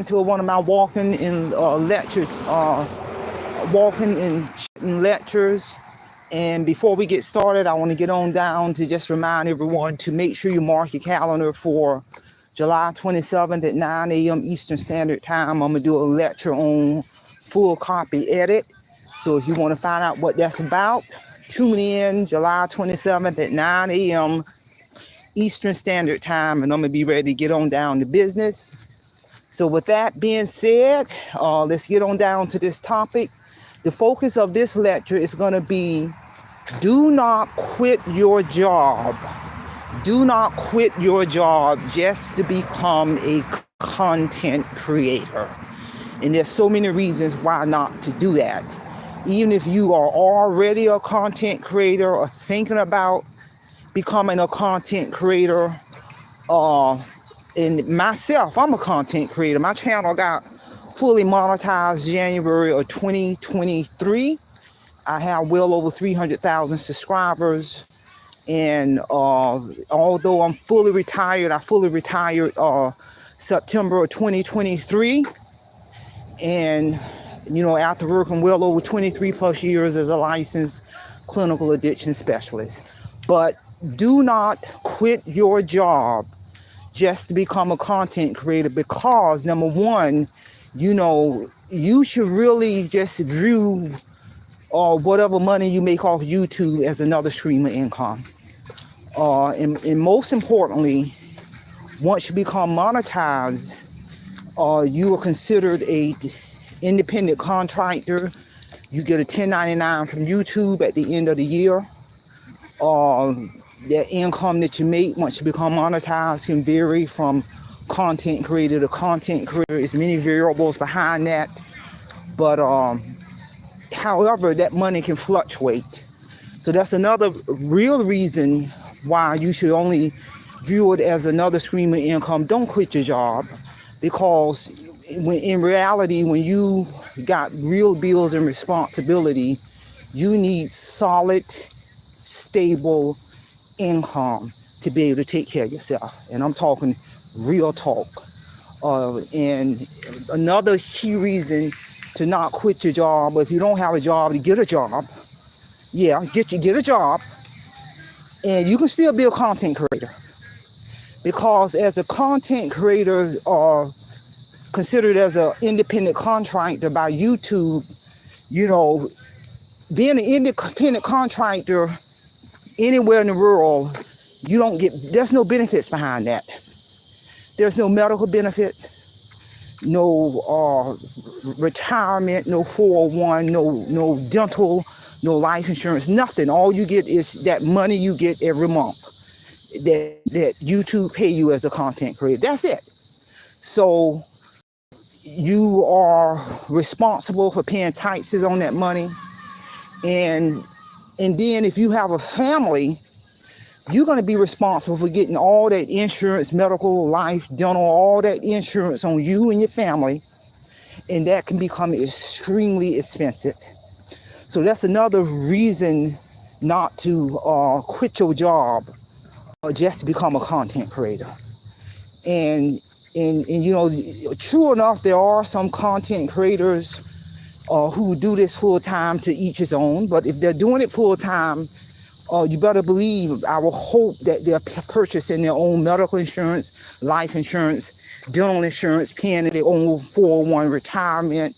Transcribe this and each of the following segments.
to one of my walking and lectures. And before we get started, I want to get on down to just remind everyone to make sure you mark your calendar for July 27th at 9 a.m. Eastern Standard Time. I'm going to do a lecture on full copy edit. So if you want to find out what that's about, tune in July 27th at 9 a.m. Eastern Standard Time, and I'm going to be ready to get on down to business. So with that being said, let's get on down to this topic. The focus of this lecture is going to be, do not quit your job. Do not quit your job just to become a content creator. And there's so many reasons why not to do that. Even if you are already a content creator or thinking about becoming a content creator, and myself, I'm a content creator. My channel got fully monetized January of 2023. I have well over 300,000 subscribers. And although I'm fully retired, I fully retired September of 2023. And, after working well over 23 plus years as a licensed clinical addiction specialist. But do not quit your job just to become a content creator, because number one, you should really just view whatever money you make off YouTube as another stream of income. And most importantly, once you become monetized, you are considered a independent contractor. You get a 1099 from YouTube at the end of the year. That income that you make once you become monetized can vary from content creator to content creator. There's many variables behind that. But however, that money can fluctuate. So that's another real reason why you should only view it as another stream of income. Don't quit your job, because in reality, when you got real bills and responsibility, you need solid, stable income to be able to take care of yourself. And I'm talking real talk. And another key reason to not quit your job, if you don't have a job, to get a job. Yeah, get a job, and you can still be a content creator. Because as a content creator, considered as an independent contractor by YouTube, being an independent contractor anywhere in the world, there's no benefits behind that. There's no medical benefits, no retirement, no 401, no dental, no life insurance, nothing. All you get is that money you get every month that YouTube pay you as a content creator. That's it. So you are responsible for paying taxes on that money. And then if you have a family, you're going to be responsible for getting all that insurance, medical, life, dental, all that insurance on you and your family. And that can become extremely expensive. So that's another reason not to quit your job just to become a content creator. And true enough, there are some content creators who do this full time, to each his own. But if they're doing it full time, you better believe, I will hope that they're purchasing their own medical insurance, life insurance, dental insurance, paying their own 401 retirement,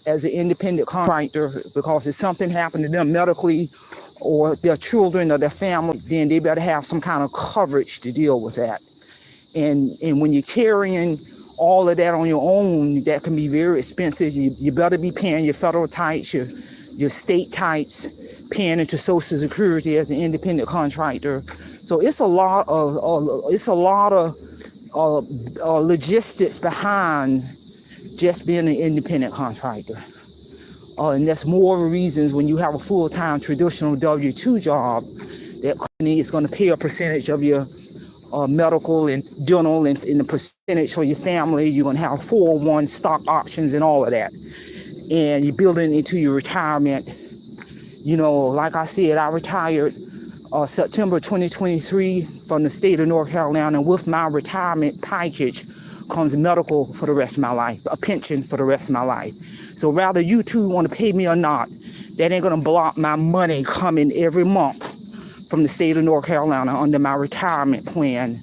as an independent contractor. Because if something happened to them medically, or their children or their family, then they better have some kind of coverage to deal with that. And when you're carrying all of that on your own, that can be very expensive. You better be paying your federal tax, your state tax, paying into Social Security as an independent contractor. So it's a lot of logistics behind just being an independent contractor. And that's more reasons when you have a full-time traditional W-2 job, that company is going to pay a percentage of your medical and dental, and in the percentage for your family. You're going to have 401 stock options and all of that. And you're building into your retirement. Like I said, I retired September 2023 from the state of North Carolina with my retirement package comes medical for the rest of my life, a pension for the rest of my life. So whether YouTube want to pay me or not, that ain't gonna block my money coming every month from the state of North Carolina under my retirement plan.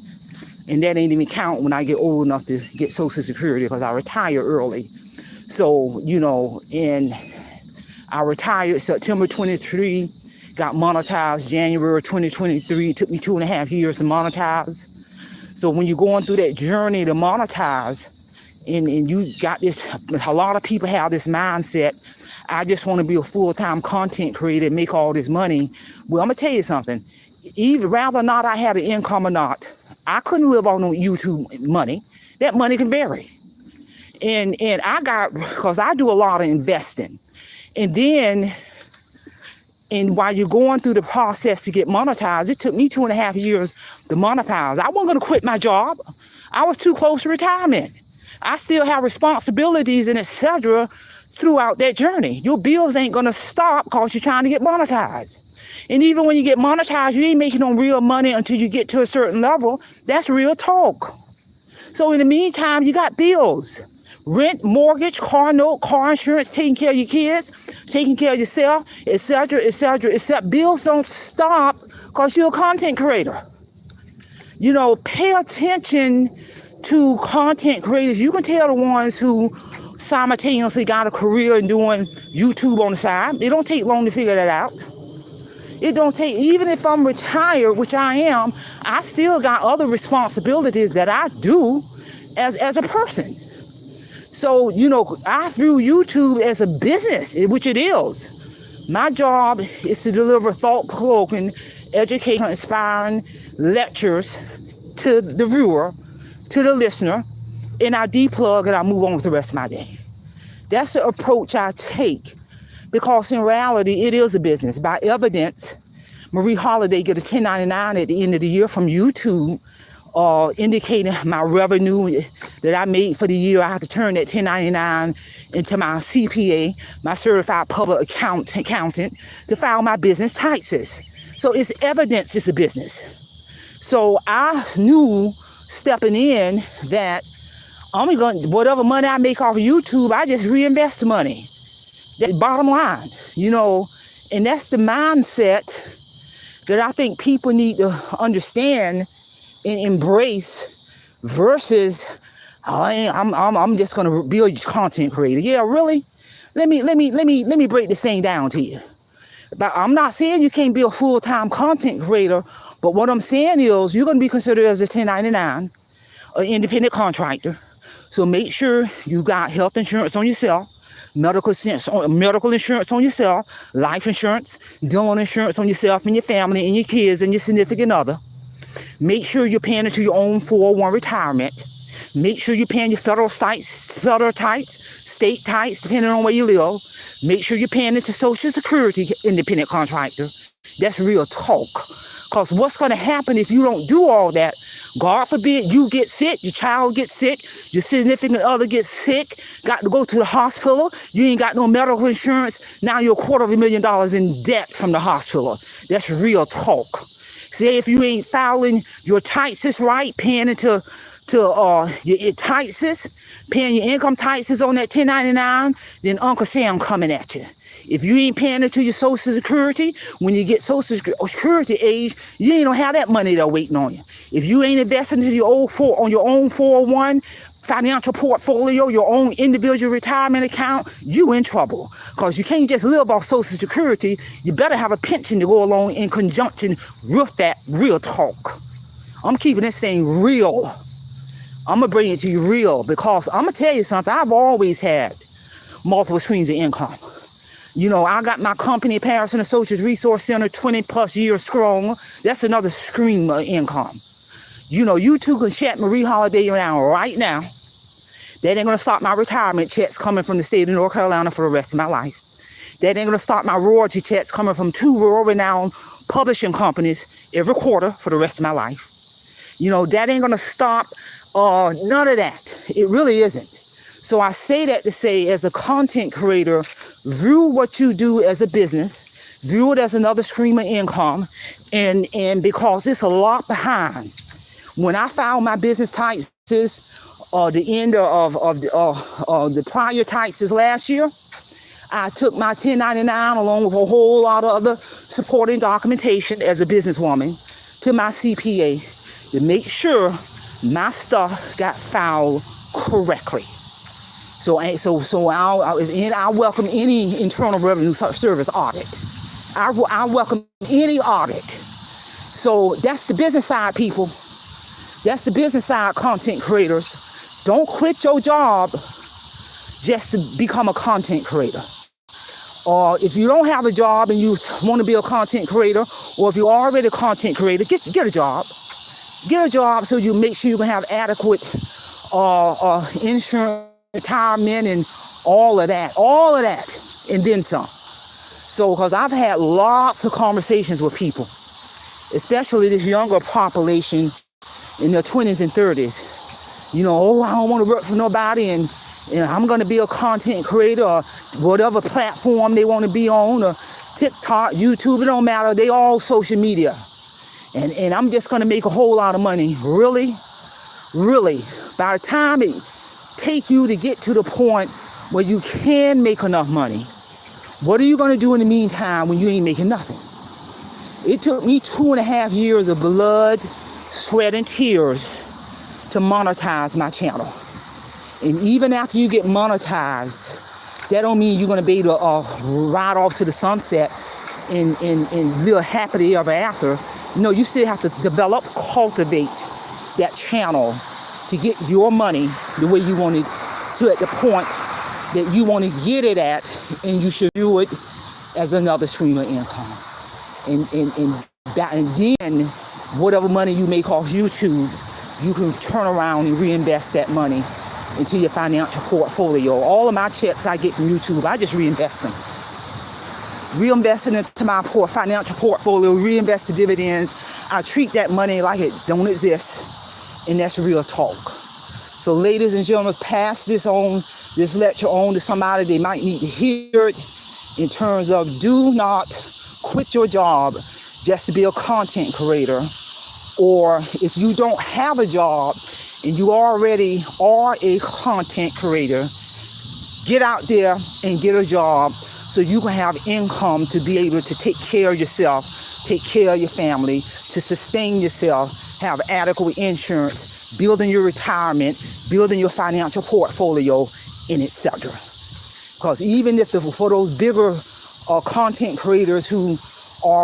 And that ain't even count when I get old enough to get Social Security, because I retire early. So, and I retired September 23, got monetized January 2023. It took me 2.5 years to monetize. So when you're going through that journey to monetize, and you got this, a lot of people have this mindset, I just want to be a full-time content creator and make all this money. Well, I'm going to tell you something. Even rather or not I had an income or not, I couldn't live on YouTube money. That money can vary. And because I do a lot of investing. And then, while you're going through the process to get monetized, it took me 2.5 years to monetize. I wasn't going to quit my job. I was too close to retirement. I still have responsibilities and etc. throughout that journey. Your bills ain't going to stop because you're trying to get monetized. And even when you get monetized, you ain't making no real money until you get to a certain level. That's real talk. So in the meantime, you got bills. Rent, mortgage, car note, car insurance, taking care of your kids, taking care of yourself, etc., etc., etc. Bills don't stop because you're a content creator. Pay attention to content creators. You can tell the ones who simultaneously got a career and doing YouTube on the side. It don't take long to figure that out. It don't take, even if I'm retired, which I am, I still got other responsibilities that I do as a person. So, I view YouTube as a business, which it is. My job is to deliver thought-provoking, educational, inspiring lectures to the viewer, to the listener, and I deplug and I move on with the rest of my day. That's the approach I take, because in reality, it is a business. By evidence, Marie Holiday get a 1099 at the end of the year from YouTube, indicating my revenue that I made for the year. I have to turn that 1099 into my CPA, my certified public accountant, to file my business taxes. So it's evidence it's a business. So I knew stepping in that I'm going, whatever money I make off of YouTube, I just reinvest the money. That bottom line, and that's the mindset that I think people need to understand and embrace, versus I'm just gonna be a content creator. Yeah, really? Let me break this thing down to you. But I'm not saying you can't be a full-time content creator, but what I'm saying is you're gonna be considered as a 1099, an independent contractor. So make sure you got health insurance on yourself, medical insurance on yourself, life insurance, dental insurance on yourself and your family and your kids and your significant other. Make sure you're paying into your own 401 retirement. Make sure you're paying your federal tax, state tax, depending on where you live. Make sure you're paying into Social Security, independent contractor. That's real talk. Because what's going to happen if you don't do all that? God forbid you get sick, your child gets sick, your significant other gets sick, got to go to the hospital, you ain't got no medical insurance, now you're $250,000 in debt from the hospital. That's real talk. Say if you ain't filing your taxes right, paying into your taxes, paying your income taxes on that 1099, then Uncle Sam coming at you. If you ain't paying into your Social Security, when you get Social Security age, you ain't gonna have that money there waiting on you. If you ain't investing into your own 401 financial portfolio, your own individual retirement account, you in trouble. Because you can't just live off Social Security. You better have a pension to go along in conjunction with that real talk. I'm keeping this thing real. I'm gonna bring it to you real, because I'm gonna tell you something. I've always had multiple streams of income. I got my company, Parents and Associates Resource Center, 20 plus years strong. That's another stream of income. YouTube can shut Marie Holiday down right now. That ain't gonna stop my retirement checks coming from the state of North Carolina for the rest of my life. That ain't gonna stop my royalty checks coming from 2 world-renowned publishing companies every quarter for the rest of my life. That ain't gonna stop none of that. It really isn't. So I say that to say, as a content creator, view what you do as a business, view it as another stream of income, and because it's a lot behind. When I filed my business taxes the end of the prior taxes last year, I took my 1099 along with a whole lot of other supporting documentation as a businesswoman to my CPA to make sure my stuff got filed correctly. So I welcome any Internal Revenue Service audit. I welcome any audit. So that's the business side, people. That's the business side, content creators. Don't quit your job just to become a content creator. Or if you don't have a job and you want to be a content creator, or if you're already a content creator, get a job. Get a job so you make sure you can have adequate insurance, retirement, and all of that, and then some. So, because I've had lots of conversations with people, especially this younger population in their 20s and 30s. You know, oh, I don't want to work for nobody, and I'm going to be a content creator, or whatever platform they want to be on, or TikTok, YouTube, it don't matter. They all social media. And I'm just going to make a whole lot of money. Really? By the time it takes you to get to the point where you can make enough money, what are you going to do in the meantime when you ain't making nothing? It took me 2.5 years of blood, sweat, and tears to monetize my channel. And even after you get monetized, that don't mean you're going to be able to ride off to the sunset and live happily ever after. No, you still have to develop, cultivate that channel to get your money the way you want it to, at the point that you want to get it at, and you should do it as another stream of income. And then whatever money you make off YouTube, you can turn around and reinvest that money into your financial portfolio. All of my checks I get from YouTube, I just reinvest them. Reinvesting into my financial portfolio, reinvest the dividends. I treat that money like it don't exist, and that's real talk. So ladies and gentlemen, pass this lecture on to somebody they might need to hear it, in terms of do not quit your job just to be a content creator. Or if you don't have a job and you already are a content creator, get out there and get a job so you can have income to be able to take care of yourself, take care of your family, to sustain yourself, have adequate insurance, building your retirement, building your financial portfolio, and etc. Because even if for those bigger content creators who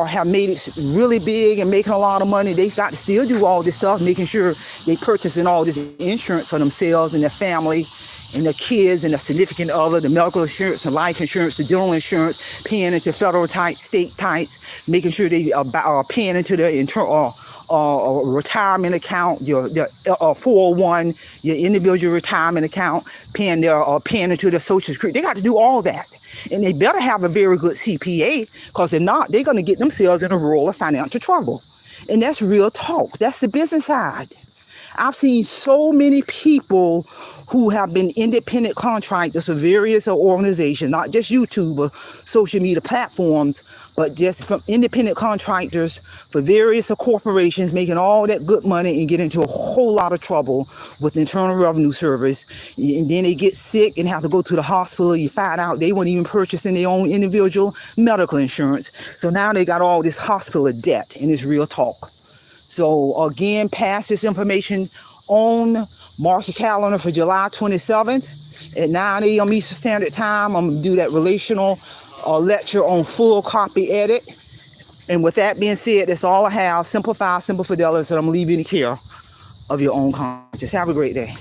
have made it really big and making a lot of money, they got to still do all this stuff, making sure they purchasing all this insurance for themselves and their family and their kids and their significant other, the medical insurance and life insurance, the dental insurance, paying into federal types, state types, making sure they are paying into their retirement account, your 401, your individual retirement account, paying into their Social Security. They got to do all that. And they better have a very good CPA, because if not, they're going to get themselves in a world of financial trouble. And that's real talk. That's the business side. I've seen so many people who have been independent contractors for various organizations, not just YouTube or social media platforms, but just from independent contractors for various corporations, making all that good money and get into a whole lot of trouble with Internal Revenue Service. And then they get sick and have to go to the hospital. You find out they weren't even purchasing their own individual medical insurance. So now they got all this hospital debt, and it's real talk. So again, pass this information on. Mark your calendar for July 27th at 9 a.m. Eastern Standard Time. I'm going to do that relational lecture on full copy edit. And with that being said, that's all I have. Simplify, simple fidelity, and I'm leaving you in care of your own conscience. Have a great day.